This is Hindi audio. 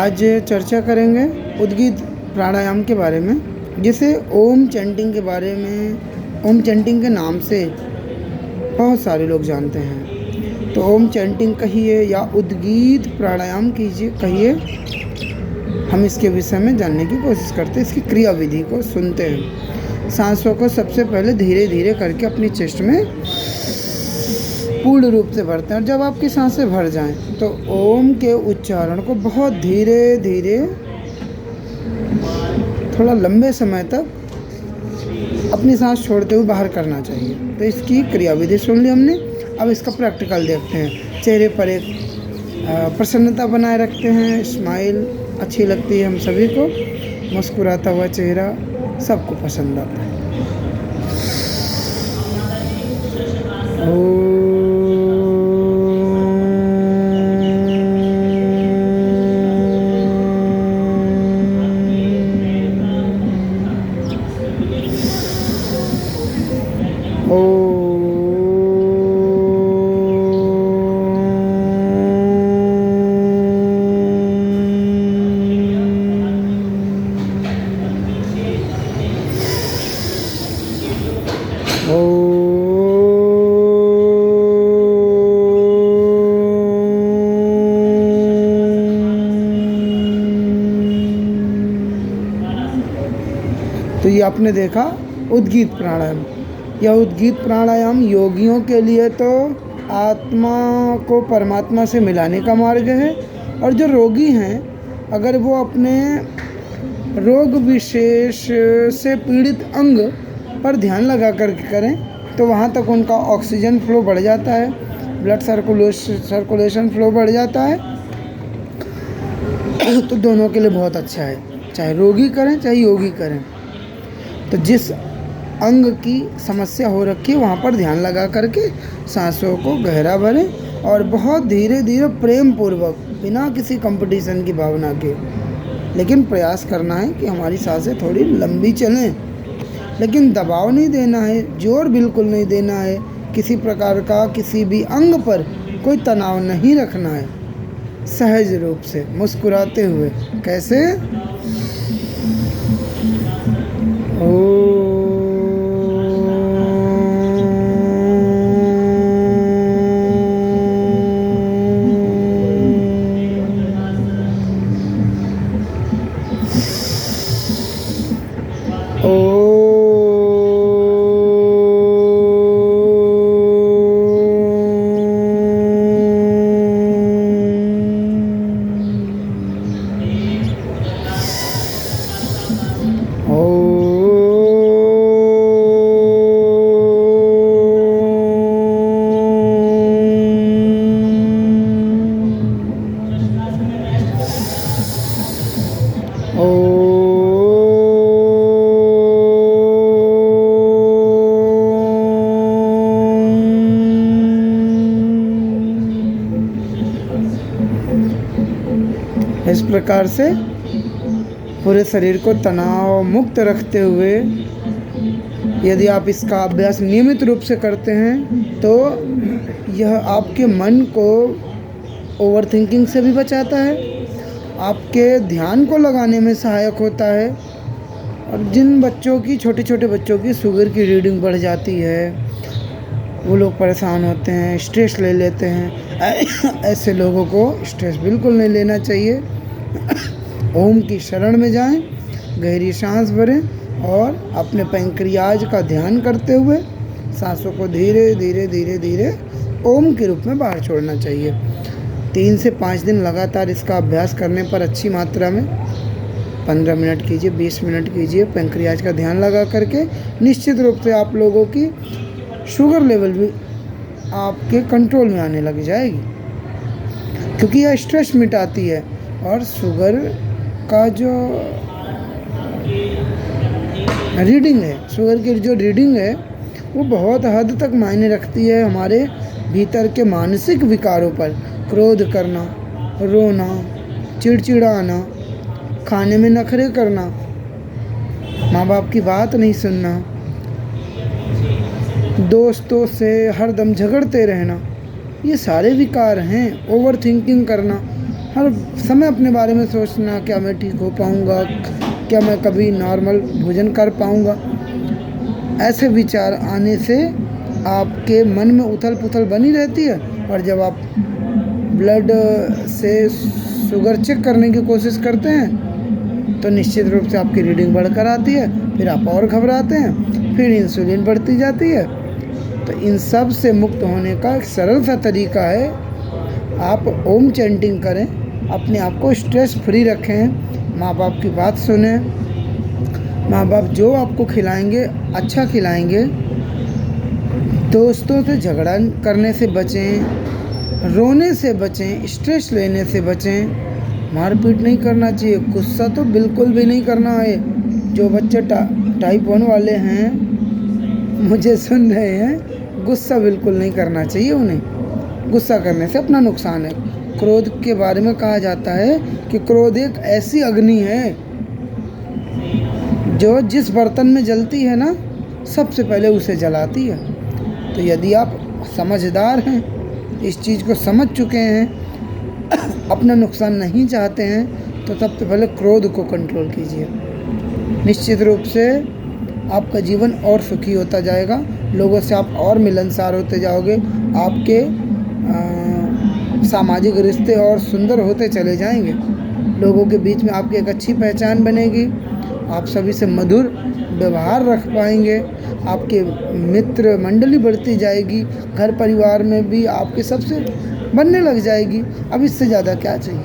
आज चर्चा करेंगे उद्गीत प्राणायाम के बारे में, जिसे ओम चैंटिंग के बारे में, ओम चैंटिंग के नाम से बहुत सारे लोग जानते हैं। तो ओम चैंटिंग कहिए या उद्गीत प्राणायाम कीजिए कहिए, हम इसके विषय में जानने की कोशिश करते हैं। इसकी क्रिया विधि को सुनते हैं। सांसों को सबसे पहले धीरे धीरे करके अपनी चेस्ट में पूर्ण रूप से भरते हैं, और जब आपकी सांसें भर जाएं तो ओम के उच्चारण को बहुत धीरे धीरे थोड़ा लंबे समय तक अपनी सांस छोड़ते हुए बाहर करना चाहिए। तो इसकी क्रिया विधि सुन ली हमने, अब इसका प्रैक्टिकल देखते हैं। चेहरे पर एक प्रसन्नता बनाए रखते हैं, स्माइल अच्छी लगती है हम सभी को, मुस्कुराता हुआ चेहरा सबको पसंद आता है। तो ये आपने देखा उद्गीत प्राणायाम। यह उद्गीत प्राणायाम योगियों के लिए तो आत्मा को परमात्मा से मिलाने का मार्ग है, और जो रोगी हैं अगर वो अपने रोग विशेष से पीड़ित अंग पर ध्यान लगा कर करें तो वहाँ तक उनका ऑक्सीजन फ्लो बढ़ जाता है, ब्लड सर्कुलेशन फ्लो बढ़ जाता है। तो दोनों के लिए बहुत अच्छा है, चाहे रोगी करें चाहे योगी करें। तो जिस अंग की समस्या हो रखी है वहाँ पर ध्यान लगा करके सांसों को गहरा भरें, और बहुत धीरे धीरे प्रेम पूर्वक, बिना किसी कंपटीशन की भावना के, लेकिन प्रयास करना है कि हमारी सांसें थोड़ी लंबी चलें। लेकिन दबाव नहीं देना है, जोर बिल्कुल नहीं देना है, किसी प्रकार का किसी भी अंग पर कोई तनाव नहीं रखना है। सहज रूप से मुस्कुराते हुए, कैसे इस प्रकार से पूरे शरीर को तनाव मुक्त रखते हुए यदि आप इसका अभ्यास नियमित रूप से करते हैं तो यह आपके मन को ओवर थिंकिंग से भी बचाता है, आपके ध्यान को लगाने में सहायक होता है। और जिन बच्चों की, छोटे छोटे बच्चों की शुगर की रीडिंग बढ़ जाती है, वो लोग परेशान होते हैं, स्ट्रेस ले लेते हैं, ऐसे लोगों को स्ट्रेस बिल्कुल नहीं लेना चाहिए। ओम की शरण में जाएं, गहरी सांस भरें और अपने पैंक्रियाज का ध्यान करते हुए सांसों को धीरे धीरे धीरे धीरे ओम के रूप में बाहर छोड़ना चाहिए। 3 से 5 दिन लगातार इसका अभ्यास करने पर अच्छी मात्रा में 15 मिनट कीजिए, 20 मिनट कीजिए, पैंक्रियाज का ध्यान लगा करके निश्चित रूप से आप लोगों की शुगर लेवल भी आपके कंट्रोल में आने लग जाएगी, क्योंकि यह स्ट्रेस मिटाती है। और शुगर का जो रीडिंग है, शुगर की जो रीडिंग है वो बहुत हद तक मायने रखती है हमारे भीतर के मानसिक विकारों पर। क्रोध करना, रोना, चिड़चिड़ाना, खाने में नखरे करना, माँ बाप की बात नहीं सुनना, दोस्तों से हरदम झगड़ते रहना, ये सारे विकार हैं। ओवर थिंकिंग करना, हर समय अपने बारे में सोचना, क्या मैं ठीक हो पाऊँगा, क्या मैं कभी नॉर्मल भोजन कर पाऊँगा। ऐसे विचार आने से आपके मन में उथल पुथल बनी रहती है, और जब आप ब्लड से शुगर चेक करने की कोशिश करते हैं तो निश्चित रूप से आपकी रीडिंग बढ़कर आती है, फिर आप और घबराते हैं, फिर इंसुलिन बढ़ती जाती है। तो इन सब से मुक्त होने का एक सरल सा तरीका है, आप ओम चैंटिंग करें, अपने आप को स्ट्रेस फ्री रखें, माँ बाप की बात सुने, माँ बाप जो आपको खिलाएंगे अच्छा खिलाएंगे, दोस्तों से झगड़ा करने से बचें, रोने से बचें, स्ट्रेस लेने से बचें, मारपीट नहीं करना चाहिए, गुस्सा तो बिल्कुल भी नहीं करना है। जो बच्चे टाइप 1 वाले हैं, मुझे सुन रहे हैं, गुस्सा बिल्कुल नहीं करना चाहिए उन्हें। गुस्सा करने से अपना नुकसान है। क्रोध के बारे में कहा जाता है कि क्रोध एक ऐसी अग्नि है जो जिस बर्तन में जलती है ना, सबसे पहले उसे जलाती है। तो यदि आप समझदार हैं, इस चीज़ को समझ चुके हैं, अपना नुकसान नहीं चाहते हैं, तो सबसे पहले क्रोध को कंट्रोल कीजिए। निश्चित रूप से आपका जीवन और सुखी होता जाएगा, लोगों से आप और मिलनसार होते जाओगे, आपके सामाजिक रिश्ते और सुंदर होते चले जाएंगे, लोगों के बीच में आपकी एक अच्छी पहचान बनेगी, आप सभी से मधुर व्यवहार रख पाएंगे, आपके मित्र मंडली बढ़ती जाएगी, घर परिवार में भी आपके सबसे बनने लग जाएगी। अब इससे ज़्यादा क्या चाहिए।